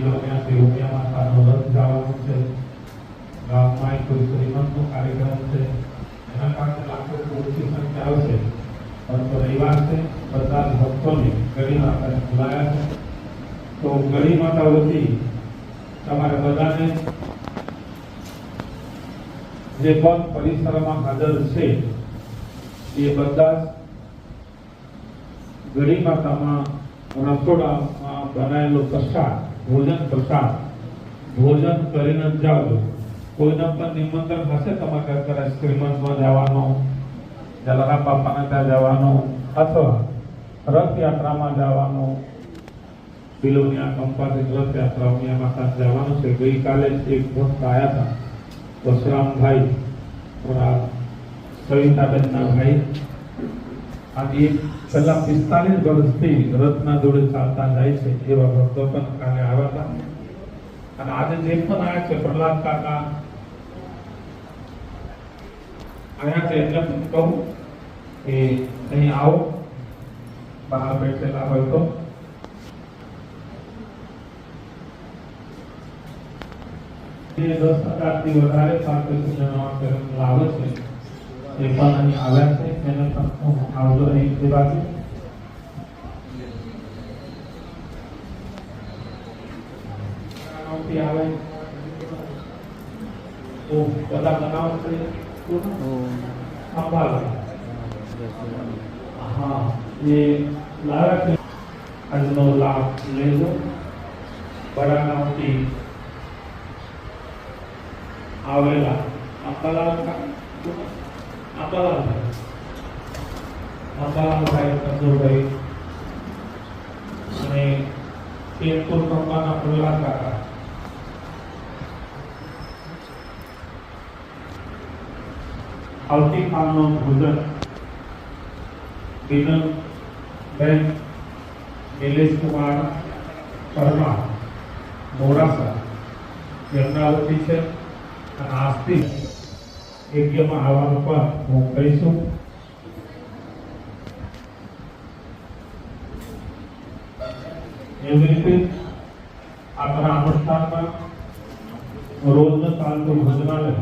ત્યાંથી રૂપિયા માતાનો રથ જવાનું છે, ગામમાં કોઈ શ્રીમંતનો કાર્યક્રમ છે, એના કારણે લાખોથી ઓછી સંખ્યા આવશે. પરંતુ રવિવાર છે, બધા જ ભક્તોને ગઢી માતાને બોલાયા છે. તો ગઢી માતા વતી તમારે બધાને જે પણ પરિસરમાં હાજર છે એ બધા ગઢી માતામાં રસોડામાં બનાવેલો પ્રસાદ, ભોજન કરીને જ જાવજો. કોઈને પણ નિમંત્રણ હશે તમારે ઘરે શ્રીમંતમાં જવાનો, જલારામ બાપાને ત્યાં જવાનો અથવા રથયાત્રામાં જવાનો, બિલોનિયા કંપાથી રથયાત્રા ઉમિયા માતા જવાનું છે. ગઈકાલે જ એક ભક્ત આવ્યા હતા, વસરામભાઈ, થોડા સવિતાબેનના ભાઈ, અને છેલ્લા 45 વર્ષથી રથના જોડે ચાલતા જાય છે એવા ભક્તો પણ કાલે આવ્યા હતા. અને આજે જે પણ આવ્યા છે પ્રહલાદ કાકા આવ્યા છે, એટલે પણ કહું કે અહીં આવો, બહાર બેઠેલા હોય તો. જે 10,000થી વધારે પાર્ટિસિપન્ટ લાવે છે એ પણ અહીં આવ્યા છે, એને પણ આવજો અહીં તે બાજુ. આવે તો બધા બનાવ છે, હા એ લાવે છે. આજનો લાભ લેજો. બરાગામથી આવેલા અંબાલાલભાઈ કંદુરભાઈ અને કેતપુર કંપાના પ્રહલાદ કાકા, આવતીકાલનો ભોજન બિનલબેન નિલેશકુમાર પરમાર મોડાસા એમના વતી છે. અને આજથી યજ્ઞમાં આવવાનું પણ હું કહીશું. એવી રીતે આપણા અનુષ્ઠાનમાં રોજનું ચાલતું ભોજનાલય